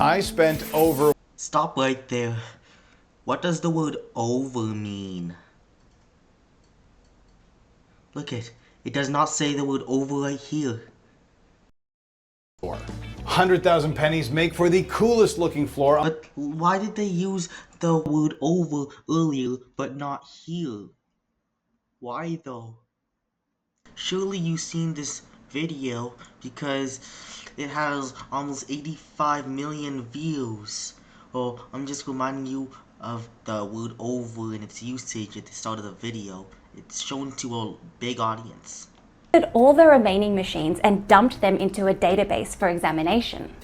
I spent over... Stop right there. What does the word over mean? Look it does not say the word over right here. 100,000 pennies make for the coolest looking floor. But why did they use the word over earlier but not here? Why though? Surely you've seen this video because it has almost 85 million views. Well, I'm just reminding you of the word over and its usage at the start of the video. It's shown to a big audience. All the remaining machines and dumped them into a database for examination.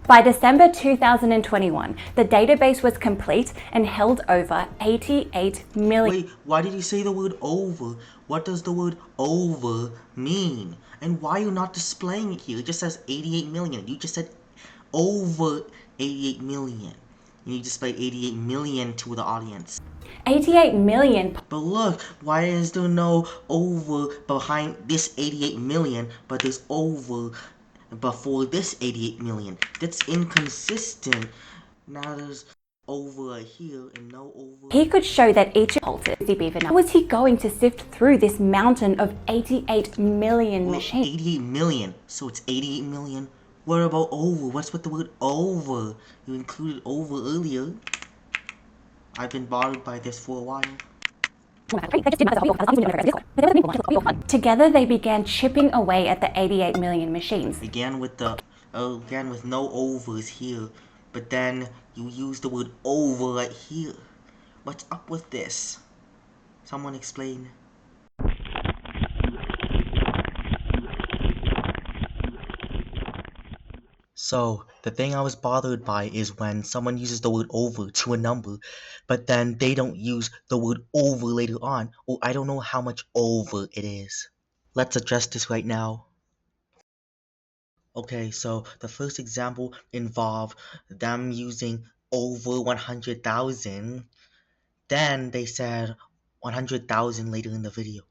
By December 2021, the database was complete and held over 88 million. Wait, why did you say the word over? What does the word over mean? And why are you not displaying it here? It just says 88 million. You just said over 88 million. You displayed 88 million to the audience. 88 million. But look, why is there no over behind this 88 million, but there's over before this 88 million? That's inconsistent. Now there's over here and no over. He could show that each halted Beaver. How was he going to sift through this mountain of 88 million machines? 88 million. So it's 88 million. What about over? What's with the word over? You included over earlier. I've been bothered by this for a while. Together they began chipping away at the 88 million machines. Began with no overs here, but then you use the word over right here. What's up with this? Someone explain. So, the thing I was bothered by is when someone uses the word over to a number, but then they don't use the word over later on, or I don't know how much over it is. Let's address this right now. Okay, so the first example involved them using over 100,000. Then they said 100,000 later in the video.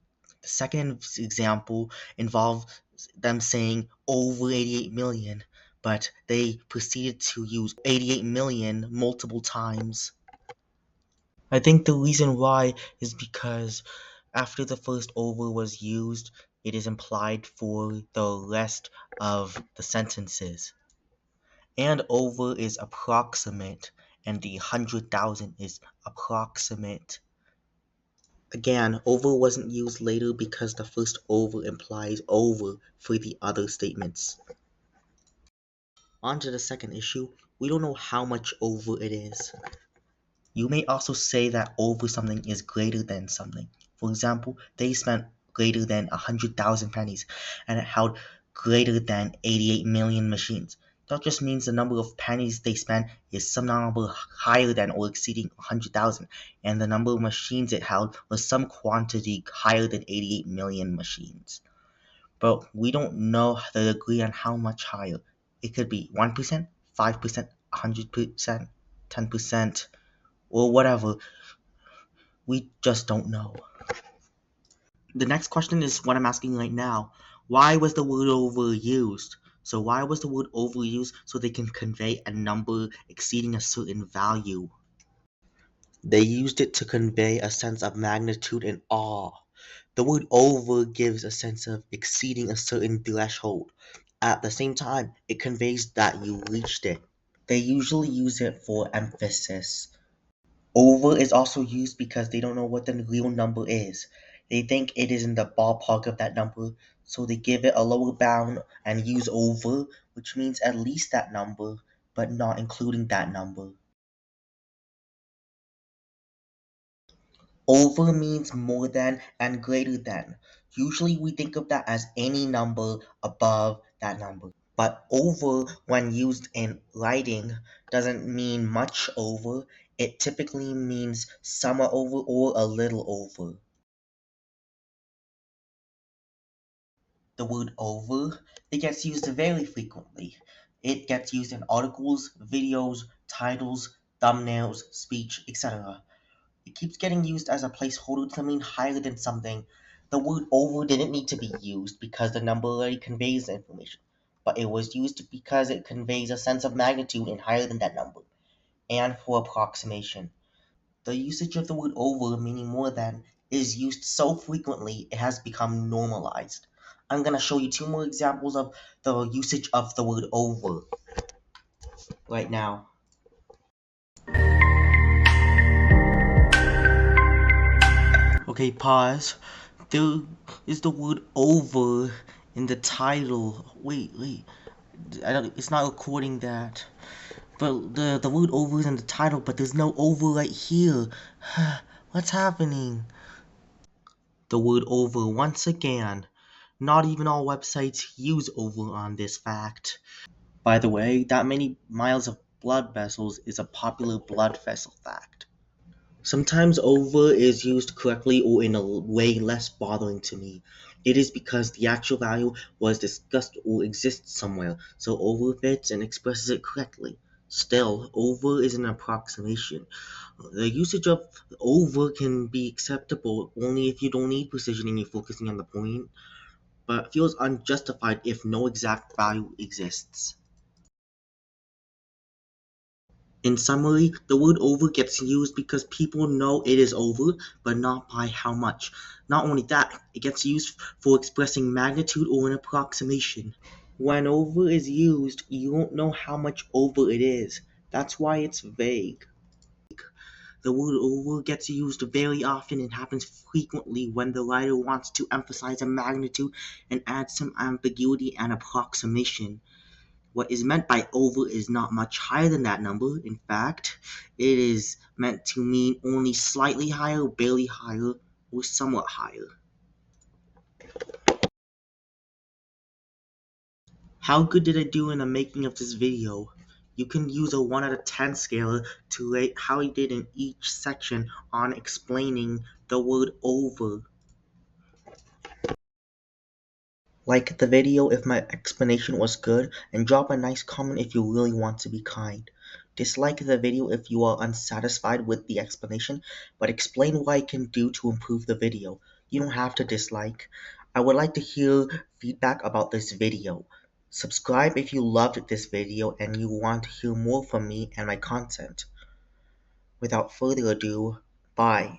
The second example involved them saying over 88 million, but they proceeded to use 88 million multiple times. I think the reason why is because after the first over was used, it is implied for the rest of the sentences. And over is approximate, and the 100,000 is approximate. Again, over wasn't used later because the first over implies over for the other statements. On to the second issue, we don't know how much over it is. You may also say that over something is greater than something. For example, they spent greater than 100,000 pennies and it held greater than 88 million machines. That just means the number of pennies they spent is some number higher than or exceeding 100,000, and the number of machines it held was some quantity higher than 88 million machines. But we don't know the degree on how much higher. It could be 1%, 5%, 100%, 10%, or whatever. We just don't know. The next question is what I'm asking right now. Why was the word over used? So why was the word over used? So they can convey a number exceeding a certain value. They used it to convey a sense of magnitude and awe. The word over gives a sense of exceeding a certain threshold. At the same time, it conveys that you reached it. They usually use it for emphasis. Over is also used because they don't know what the real number is. They think it is in the ballpark of that number, so they give it a lower bound and use over, which means at least that number, but not including that number. Over means more than and greater than. Usually we think of that as any number above that number. But over, when used in writing, doesn't mean much over. It typically means somewhat over or a little over. The word over, it gets used very frequently. It gets used in articles, videos, titles, thumbnails, speech, etc. It keeps getting used as a placeholder to mean higher than something. The word over didn't need to be used because the number already conveys the information. but it was used because it conveys a sense of magnitude and higher than that number, and for approximation. The usage of the word over, meaning more than, is used so frequently it has become normalized. I'm going to show you 2 more examples of the usage of the word over right now. Okay, pause. There is the word over in the title. Wait. It's not recording that. But the word over is in the title, but there's no over right here. What's happening? The word over once again. Not even all websites use over on this fact. By the way, that many miles of blood vessels is a popular blood vessel fact. Sometimes over is used correctly or in a way less bothering to me. It is because the actual value was discussed or exists somewhere, so over fits and expresses it correctly. Still, over is an approximation. The usage of over can be acceptable only if you don't need precision and you're focusing on the point, but feels unjustified if no exact value exists. In summary, the word over gets used because people know it is over, but not by how much. Not only that, it gets used for expressing magnitude or an approximation. When over is used, you don't know how much over it is. That's why it's vague. The word over gets used very often and happens frequently when the writer wants to emphasize a magnitude and add some ambiguity and approximation. What is meant by over is not much higher than that number. In fact, it is meant to mean only slightly higher, barely higher, or somewhat higher. How good did I do in the making of this video? You can use a 1 out of 10 scale to rate how I did in each section on explaining the word over. Like the video if my explanation was good, and drop a nice comment if you really want to be kind. Dislike the video if you are unsatisfied with the explanation, but explain what I can do to improve the video. You don't have to dislike. I would like to hear feedback about this video. Subscribe if you loved this video and you want to hear more from me and my content. Without further ado, bye.